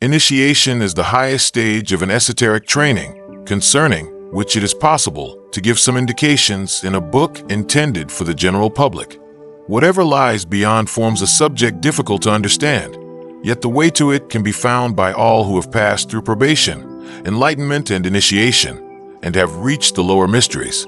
Initiation is the highest stage of an esoteric training, concerning which it is possible to give some indications in a book intended for the general public. Whatever lies beyond forms a subject difficult to understand, yet the way to it can be found by all who have passed through probation, enlightenment, and initiation, and have reached the lower mysteries.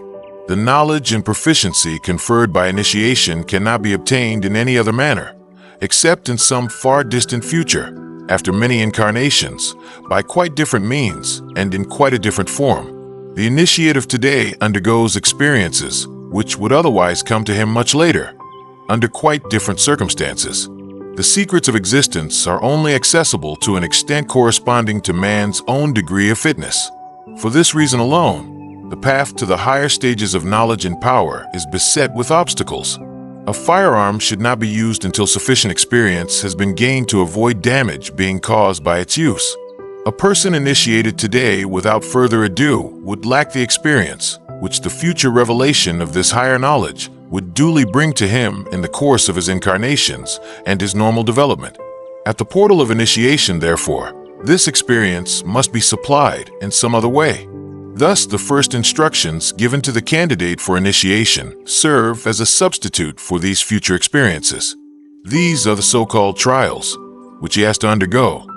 The knowledge and proficiency conferred by initiation cannot be obtained in any other manner, except in some far distant future, after many incarnations, by quite different means, and in quite a different form. The initiate of today undergoes experiences which would otherwise come to him much later, under quite different circumstances. The secrets of existence are only accessible to an extent corresponding to man's own degree of fitness. For this reason alone, the path to the higher stages of knowledge and power is beset with obstacles. A firearm should not be used until sufficient experience has been gained to avoid damage being caused by its use. A person initiated today without further ado would lack the experience, which the future revelation of this higher knowledge would duly bring to him in the course of his incarnations and his normal development. At the portal of initiation, therefore, this experience must be supplied in some other way. Thus, the first instructions given to the candidate for initiation serve as a substitute for these future experiences. These are the so-called trials, which he has to undergo,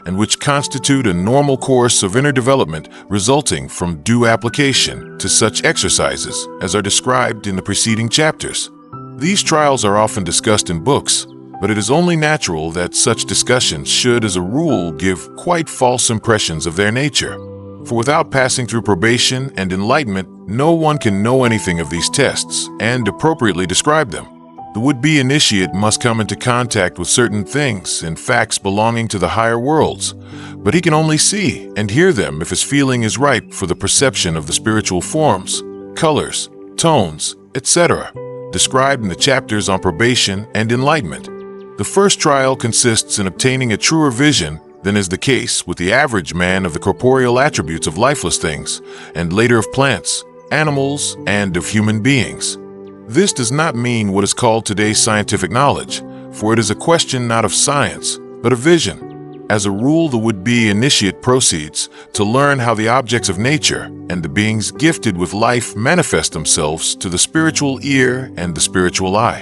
and which constitute a normal course of inner development resulting from due application to such exercises as are described in the preceding chapters. These trials are often discussed in books, but it is only natural that such discussions should, as a rule, give quite false impressions of their nature. For without passing through probation and enlightenment, no one can know anything of these tests and appropriately describe them. The would-be initiate must come into contact with certain things and facts belonging to the higher worlds, but he can only see and hear them if his feeling is ripe for the perception of the spiritual forms, colors, tones, etc., described in the chapters on probation and enlightenment. The first trial consists in obtaining a truer vision than is the case with the average man of the corporeal attributes of lifeless things, and later of plants, animals, and of human beings. This does not mean what is called today's scientific knowledge, for it is a question not of science, but of vision. As a rule, the would-be initiate proceeds to learn how the objects of nature and the beings gifted with life manifest themselves to the spiritual ear and the spiritual eye.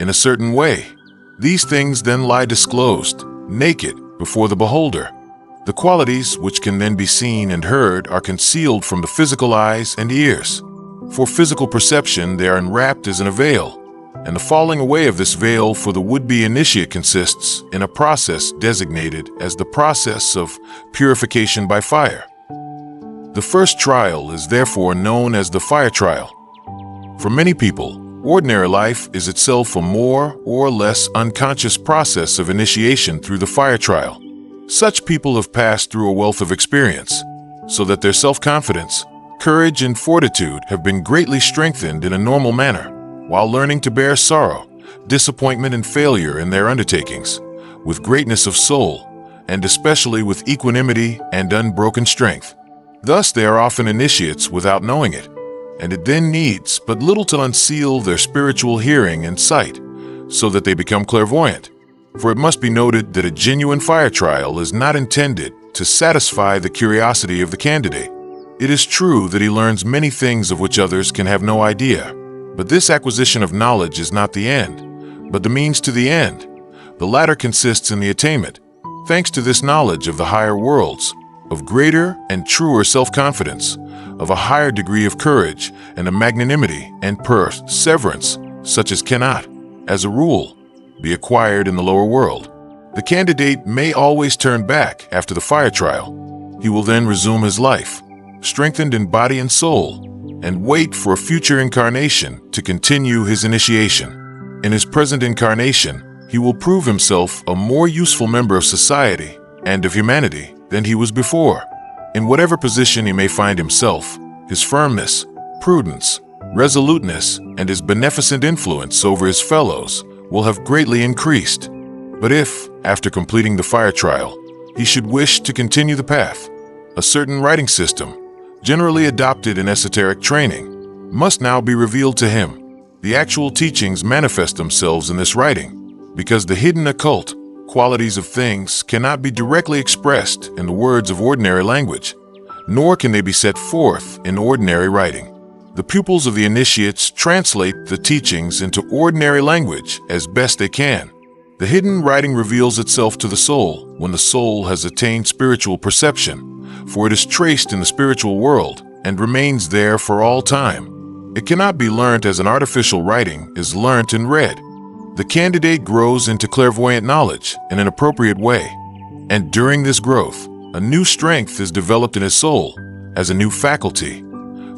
In a certain way, these things then lie disclosed, naked, before the beholder. The qualities which can then be seen and heard are concealed from the physical eyes and ears. For physical perception, they are enwrapped as in a veil, and the falling away of this veil for the would-be initiate consists in a process designated as the process of purification by fire. The first trial is therefore known as the fire trial. For many people, ordinary life is itself a more or less unconscious process of initiation through the fire trial. Such people have passed through a wealth of experience, so that their self-confidence, courage, and fortitude have been greatly strengthened in a normal manner, while learning to bear sorrow, disappointment, and failure in their undertakings, with greatness of soul, and especially with equanimity and unbroken strength. Thus they are often initiates without knowing it, and it then needs but little to unseal their spiritual hearing and sight, so that they become clairvoyant. For it must be noted that a genuine fire trial is not intended to satisfy the curiosity of the candidate. It is true that he learns many things of which others can have no idea, but this acquisition of knowledge is not the end, but the means to the end. The latter consists in the attainment, thanks to this knowledge of the higher worlds, of greater and truer self-confidence, of a higher degree of courage and a magnanimity and perseverance such as cannot, as a rule, be acquired in the lower world. The candidate may always turn back after the fire trial. He will then resume his life, strengthened in body and soul, and wait for a future incarnation to continue his initiation. In his present incarnation, he will prove himself a more useful member of society and of humanity than he was before. In whatever position he may find himself, his firmness, prudence, resoluteness, and his beneficent influence over his fellows will have greatly increased. But if, after completing the fire trial, he should wish to continue the path, a certain writing system, generally adopted in esoteric training, must now be revealed to him. The actual teachings manifest themselves in this writing, because the hidden occult, qualities of things cannot be directly expressed in the words of ordinary language, nor can they be set forth in ordinary writing. The pupils of the initiates translate the teachings into ordinary language as best they can. The hidden writing reveals itself to the soul when the soul has attained spiritual perception, for it is traced in the spiritual world and remains there for all time. It cannot be learnt as an artificial writing is learnt and read. The candidate grows into clairvoyant knowledge in an appropriate way, and during this growth, a new strength is developed in his soul as a new faculty,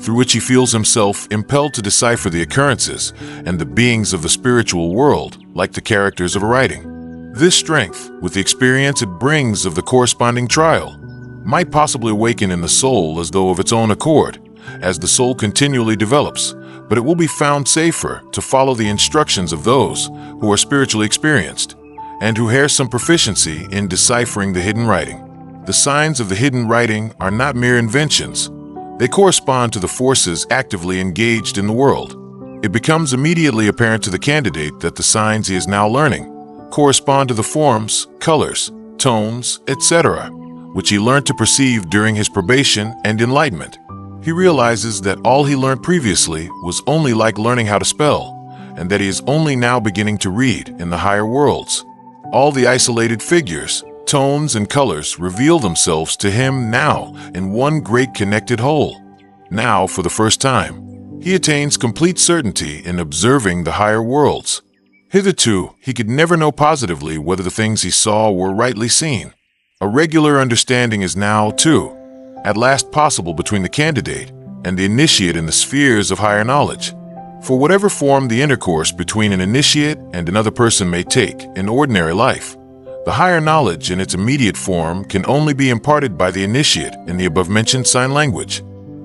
through which he feels himself impelled to decipher the occurrences and the beings of the spiritual world like the characters of a writing. This strength, with the experience it brings of the corresponding trial, might possibly awaken in the soul as though of its own accord, as the soul continually develops, but it will be found safer to follow the instructions of those who are spiritually experienced and who have some proficiency in deciphering the hidden writing. The signs of the hidden writing are not mere inventions. They correspond to the forces actively engaged in the world. It becomes immediately apparent to the candidate that the signs he is now learning correspond to the forms, colors, tones, etc., which he learned to perceive during his probation and enlightenment. He realizes that all he learned previously was only like learning how to spell, and that he is only now beginning to read in the higher worlds. All the isolated figures, tones, and colors reveal themselves to him now in one great connected whole. Now, for the first time, he attains complete certainty in observing the higher worlds. Hitherto, he could never know positively whether the things he saw were rightly seen. A regular understanding is now, too, at last possible between the candidate and the initiate in the spheres of higher knowledge. For whatever form the intercourse between an initiate and another person may take in ordinary life, the higher knowledge in its immediate form can only be imparted by the initiate in the above-mentioned sign language.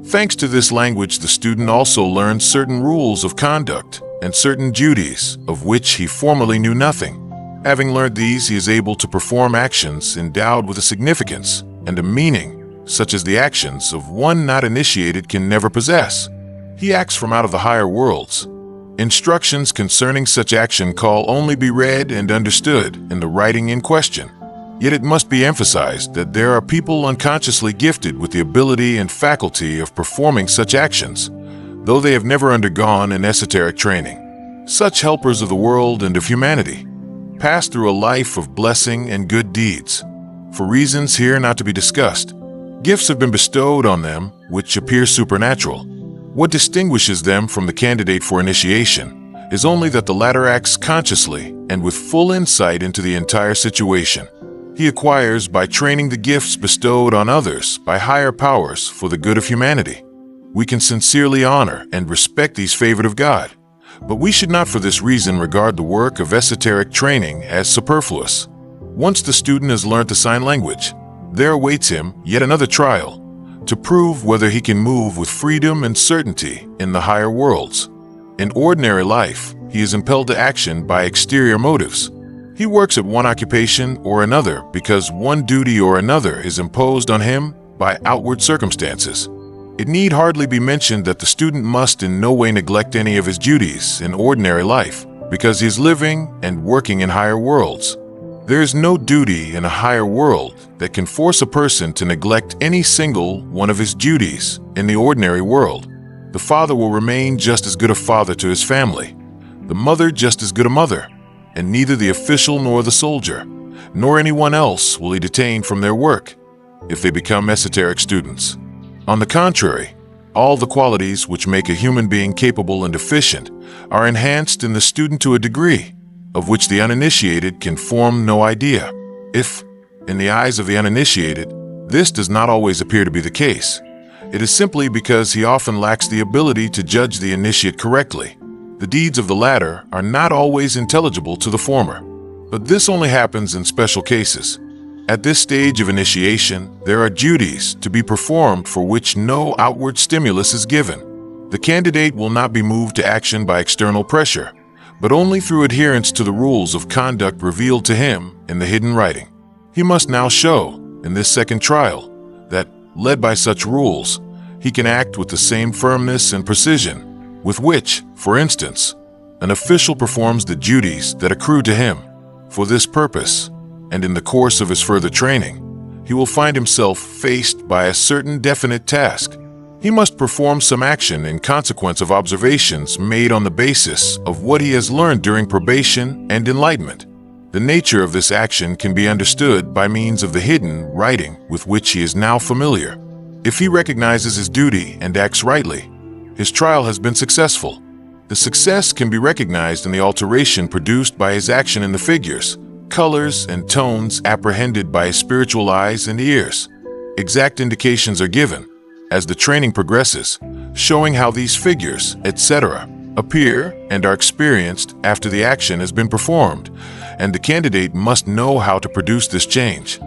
Thanks to this language, the student also learns certain rules of conduct and certain duties of which he formerly knew nothing. Having learned these, he is able to perform actions endowed with a significance and a meaning such as the actions of one not initiated can never possess. He acts from out of the higher worlds. Instructions concerning such action can only be read and understood in the writing in question. Yet it must be emphasized that there are people unconsciously gifted with the ability and faculty of performing such actions, though they have never undergone an esoteric training. Such helpers of the world and of humanity pass through a life of blessing and good deeds. For reasons here not to be discussed, gifts have been bestowed on them which appear supernatural. What distinguishes them from the candidate for initiation is only that the latter acts consciously and with full insight into the entire situation. He acquires by training the gifts bestowed on others by higher powers for the good of humanity. We can sincerely honor and respect these favored of God, but we should not for this reason regard the work of esoteric training as superfluous. Once the student has learned the sign language, there awaits him yet another trial to prove whether he can move with freedom and certainty in the higher worlds. In ordinary life, he is impelled to action by exterior motives. He works at one occupation or another because one duty or another is imposed on him by outward circumstances. It need hardly be mentioned that the student must in no way neglect any of his duties in ordinary life because he is living and working in higher worlds. There is no duty in a higher world that can force a person to neglect any single one of his duties in the ordinary world. The father will remain just as good a father to his family, the mother just as good a mother, and neither the official nor the soldier, nor anyone else will he detain from their work if they become esoteric students. On the contrary, all the qualities which make a human being capable and efficient are enhanced in the student to a degree of which the uninitiated can form no idea. If, in the eyes of the uninitiated, this does not always appear to be the case, it is simply because he often lacks the ability to judge the initiate correctly. The deeds of the latter are not always intelligible to the former, but this only happens in special cases. At this stage of initiation, there are duties to be performed for which no outward stimulus is given. The candidate will not be moved to action by external pressure, but only through adherence to the rules of conduct revealed to him in the hidden writing. He must now show, in this second trial, that, led by such rules, he can act with the same firmness and precision with which, for instance, an official performs the duties that accrue to him. For this purpose, and in the course of his further training, he will find himself faced by a certain definite task. He must perform some action in consequence of observations made on the basis of what he has learned during probation and enlightenment. The nature of this action can be understood by means of the hidden writing with which he is now familiar. If he recognizes his duty and acts rightly, his trial has been successful. The success can be recognized in the alteration produced by his action in the figures, colors, and tones apprehended by his spiritual eyes and ears. Exact indications are given, as the training progresses, showing how these figures, etc., appear and are experienced after the action has been performed, and the candidate must know how to produce this change.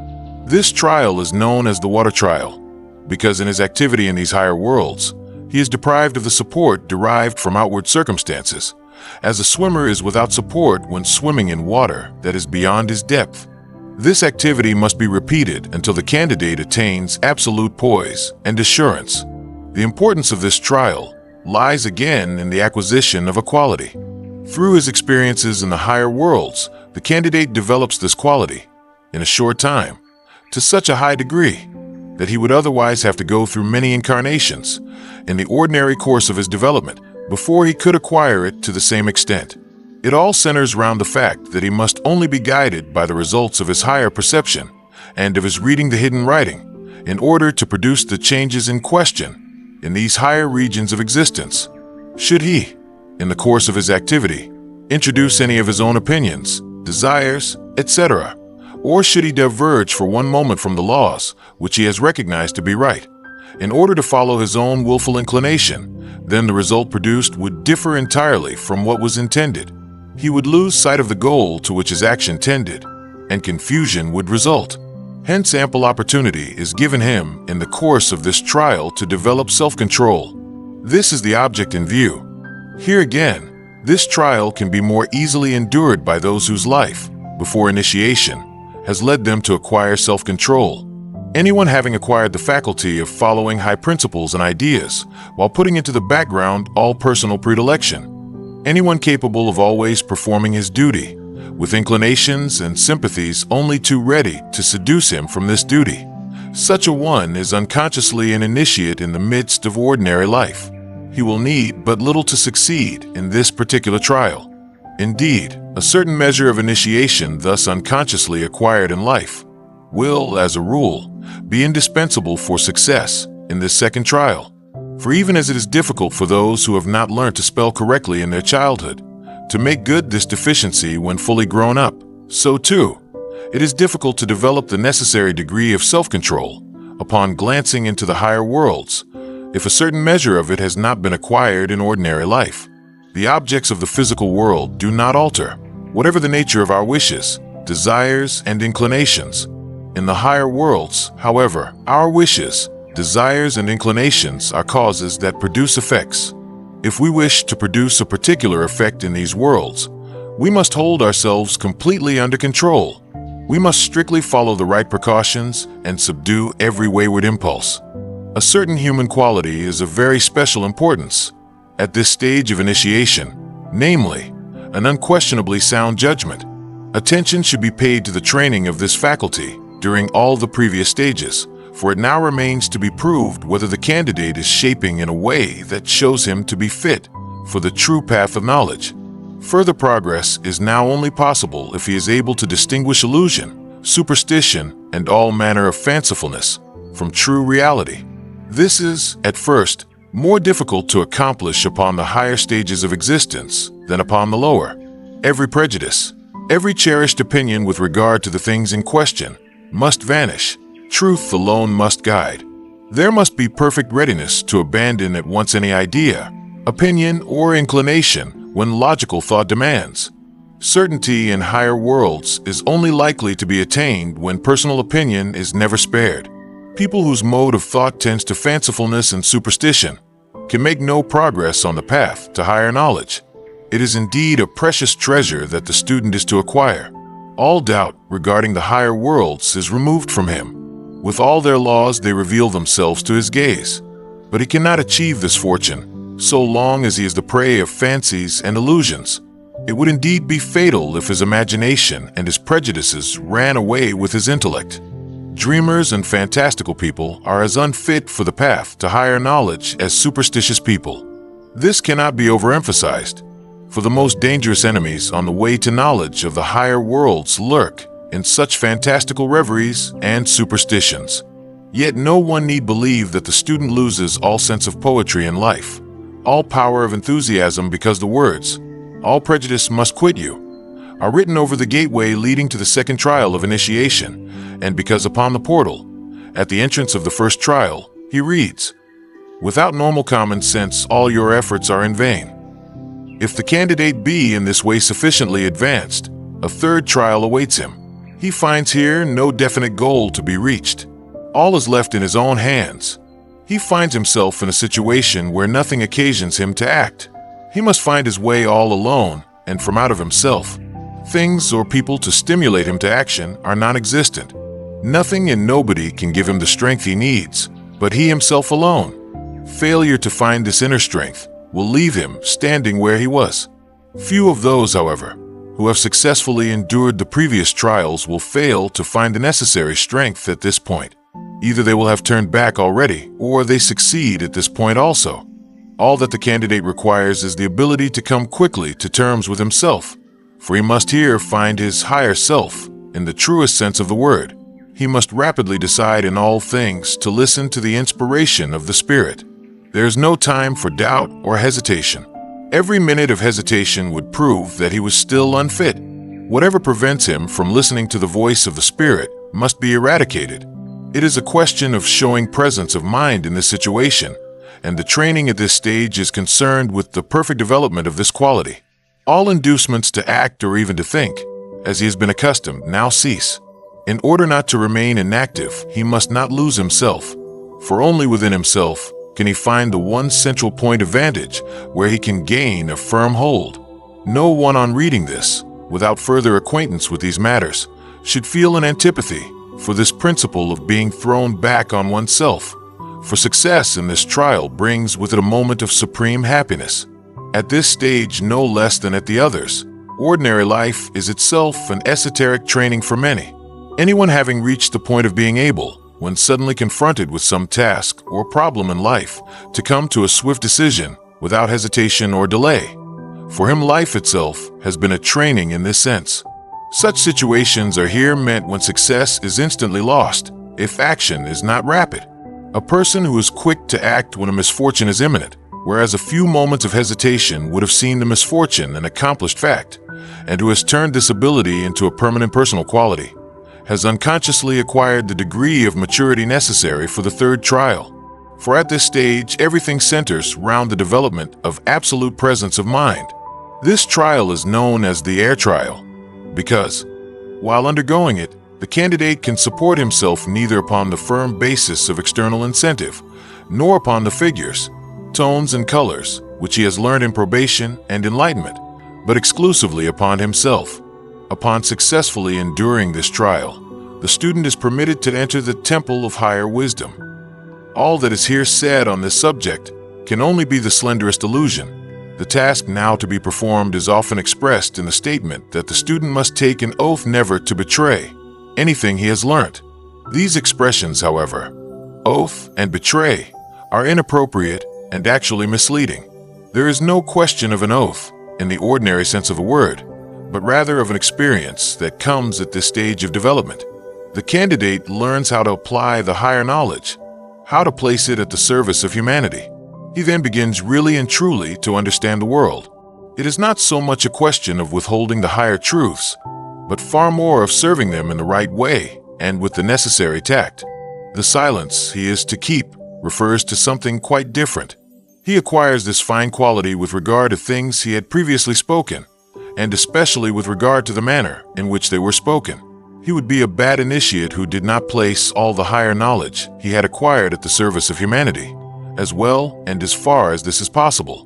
This trial is known as the water trial, because in his activity in these higher worlds, he is deprived of the support derived from outward circumstances, as a swimmer is without support when swimming in water that is beyond his depth. This activity must be repeated until the candidate attains absolute poise and assurance. The importance of this trial lies again in the acquisition of a quality. Through his experiences in the higher worlds, the candidate develops this quality, in a short time, to such a high degree that he would otherwise have to go through many incarnations in the ordinary course of his development before he could acquire it to the same extent. It all centers around the fact that he must only be guided by the results of his higher perception and of his reading the hidden writing in order to produce the changes in question in these higher regions of existence. Should he, in the course of his activity, introduce any of his own opinions, desires, etc., or should he diverge for one moment from the laws which he has recognized to be right, in order to follow his own willful inclination, then the result produced would differ entirely from what was intended. He would lose sight of the goal to which his action tended, and confusion would result. Hence, ample opportunity is given him in the course of this trial to develop self-control. This is the object in view. Here again, this trial can be more easily endured by those whose life, before initiation, has led them to acquire self-control. Anyone having acquired the faculty of following high principles and ideas while putting into the background all personal predilection. Anyone capable of always performing his duty, with inclinations and sympathies only too ready to seduce him from this duty. Such a one is unconsciously an initiate in the midst of ordinary life. He will need but little to succeed in this particular trial. Indeed, a certain measure of initiation thus unconsciously acquired in life will, as a rule, be indispensable for success in this second trial. For even as it is difficult for those who have not learned to spell correctly in their childhood to make good this deficiency when fully grown up, so too, it is difficult to develop the necessary degree of self-control upon glancing into the higher worlds, if a certain measure of it has not been acquired in ordinary life. The objects of the physical world do not alter, whatever the nature of our wishes, desires, and inclinations. In the higher worlds, however, our wishes, desires, and inclinations are causes that produce effects. If we wish to produce a particular effect in these worlds, we must hold ourselves completely under control. We must strictly follow the right precautions and subdue every wayward impulse. A certain human quality is of very special importance at this stage of initiation, namely, an unquestionably sound judgment. Attention should be paid to the training of this faculty during all the previous stages, for it now remains to be proved whether the candidate is shaping in a way that shows him to be fit for the true path of knowledge. Further progress is now only possible if he is able to distinguish illusion, superstition, and all manner of fancifulness from true reality. This is, at first, more difficult to accomplish upon the higher stages of existence than upon the lower. Every prejudice, every cherished opinion with regard to the things in question, must vanish. Truth alone must guide. There must be perfect readiness to abandon at once any idea, opinion, or inclination when logical thought demands. Certainty in higher worlds is only likely to be attained when personal opinion is never spared. People whose mode of thought tends to fancifulness and superstition can make no progress on the path to higher knowledge. It is indeed a precious treasure that the student is to acquire. All doubt regarding the higher worlds is removed from him. With all their laws, they reveal themselves to his gaze. But he cannot achieve this fortune so long as he is the prey of fancies and illusions. It would indeed be fatal if his imagination and his prejudices ran away with his intellect. Dreamers and fantastical people are as unfit for the path to higher knowledge as superstitious people. This cannot be overemphasized, for the most dangerous enemies on the way to knowledge of the higher worlds lurk in such fantastical reveries and superstitions. Yet no one need believe that the student loses all sense of poetry in life, all power of enthusiasm, because the words, "all prejudice must quit you," are written over the gateway leading to the second trial of initiation, and because upon the portal, at the entrance of the first trial, he reads, "Without normal common sense, all your efforts are in vain." If the candidate be in this way sufficiently advanced, a third trial awaits him. He finds here no definite goal to be reached. All is left in his own hands. He finds himself in a situation where nothing occasions him to act. He must find his way all alone and from out of himself. Things or people to stimulate him to action are non-existent. Nothing and nobody can give him the strength he needs, but he himself alone. Failure to find this inner strength will leave him standing where he was. Few of those, however, who have successfully endured the previous trials will fail to find the necessary strength at this point. Either they will have turned back already, or they succeed at this point also. All that the candidate requires is the ability to come quickly to terms with himself, for he must here find his higher self in the truest sense of the word. He must rapidly decide in all things to listen to the inspiration of the Spirit. There is no time for doubt or hesitation. Every minute of hesitation would prove that he was still unfit. Whatever prevents him from listening to the voice of the Spirit must be eradicated. It is a question of showing presence of mind in this situation, and the training at this stage is concerned with the perfect development of this quality. All inducements to act or even to think, as he has been accustomed, now cease. In order not to remain inactive, he must not lose himself, for only within himself can he find the one central point of vantage where he can gain a firm hold. No one on reading this, without further acquaintance with these matters, should feel an antipathy for this principle of being thrown back on oneself, for success in this trial brings with it a moment of supreme happiness. At this stage, no less than at the others, ordinary life is itself an esoteric training for many. Anyone having reached the point of being able, when suddenly confronted with some task or problem in life, to come to a swift decision without hesitation or delay. For him, life itself has been a training in this sense. Such situations are here meant when success is instantly lost, if action is not rapid. A person who is quick to act when a misfortune is imminent, whereas a few moments of hesitation would have seen the misfortune an accomplished fact, and who has turned this ability into a permanent personal quality, has unconsciously acquired the degree of maturity necessary for the third trial. For at this stage, everything centers round the development of absolute presence of mind. This trial is known as the air trial, because, while undergoing it, the candidate can support himself neither upon the firm basis of external incentive, nor upon the figures, tones, and colors which he has learned in probation and enlightenment, but exclusively upon himself. Upon successfully enduring this trial, the student is permitted to enter the temple of higher wisdom. All that is here said on this subject can only be the slenderest illusion. The task now to be performed is often expressed in the statement that the student must take an oath never to betray anything he has learnt. These expressions, however, oath and betray, are inappropriate and actually misleading. There is no question of an oath in the ordinary sense of the word, but rather of an experience that comes at this stage of development. The candidate learns how to apply the higher knowledge, how to place it at the service of humanity. He then begins really and truly to understand the world. It is not so much a question of withholding the higher truths, but far more of serving them in the right way and with the necessary tact. The silence he is to keep refers to something quite different. He acquires this fine quality with regard to things he had previously spoken, and especially with regard to the manner in which they were spoken. He would be a bad initiate who did not place all the higher knowledge he had acquired at the service of humanity, as well and as far as this is possible.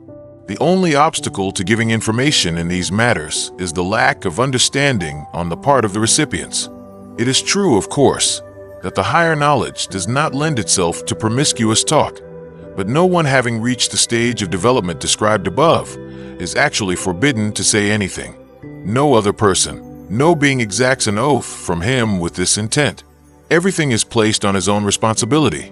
The only obstacle to giving information in these matters is the lack of understanding on the part of the recipients. It is true, of course, that the higher knowledge does not lend itself to promiscuous talk, but no one having reached the stage of development described above is actually forbidden to say anything. No other person, no being exacts an oath from him with this intent. Everything is placed on his own responsibility,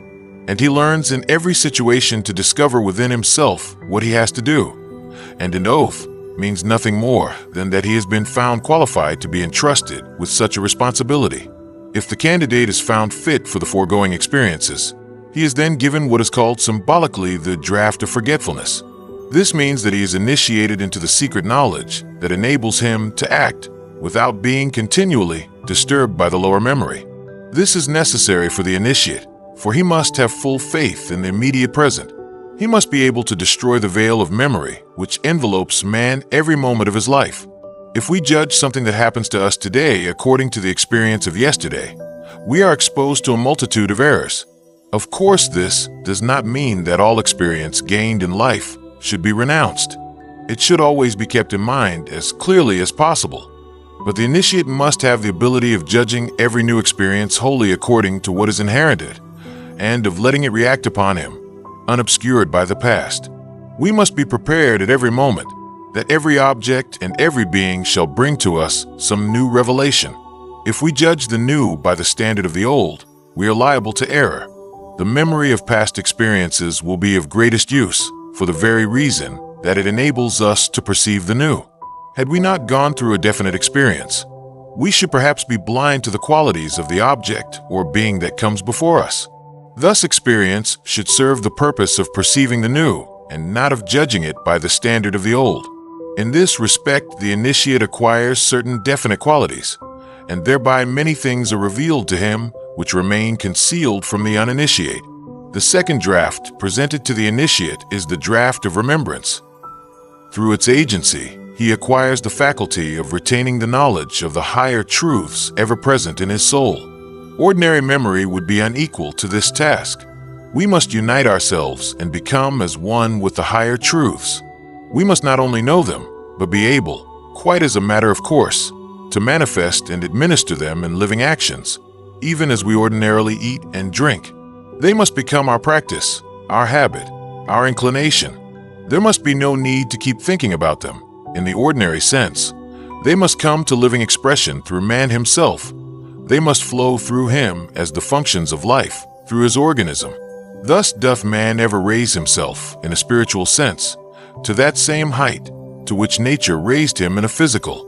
and he learns in every situation to discover within himself what he has to do. And an oath means nothing more than that he has been found qualified to be entrusted with such a responsibility. If the candidate is found fit for the foregoing experiences, he is then given what is called symbolically the draft of forgetfulness. This means that he is initiated into the secret knowledge that enables him to act without being continually disturbed by the lower memory. This is necessary for the initiate, for he must have full faith in the immediate present. He must be able to destroy the veil of memory which envelopes man every moment of his life. If we judge something that happens to us today according to the experience of yesterday, we are exposed to a multitude of errors. Of course, this does not mean that all experience gained in life should be renounced. It should always be kept in mind as clearly as possible. But the initiate must have the ability of judging every new experience wholly according to what is inherited, and of letting it react upon him, unobscured by the past. We must be prepared at every moment that every object and every being shall bring to us some new revelation. If we judge the new by the standard of the old, we are liable to error. The memory of past experiences will be of greatest use for the very reason that it enables us to perceive the new. Had we not gone through a definite experience, we should perhaps be blind to the qualities of the object or being that comes before us. Thus, experience should serve the purpose of perceiving the new and not of judging it by the standard of the old. In this respect, the initiate acquires certain definite qualities, and thereby many things are revealed to him which remain concealed from the uninitiate. The second draft presented to the initiate is the draft of remembrance. Through its agency, he acquires the faculty of retaining the knowledge of the higher truths ever present in his soul. Ordinary memory would be unequal to this task. We must unite ourselves and become as one with the higher truths. We must not only know them, but be able, quite as a matter of course, to manifest and administer them in living actions, even as we ordinarily eat and drink. They must become our practice, our habit, our inclination. There must be no need to keep thinking about them, in the ordinary sense. They must come to living expression through man himself. They must flow through him as the functions of life, through his organism. Thus doth man ever raise himself, in a spiritual sense, to that same height to which nature raised him in a physical.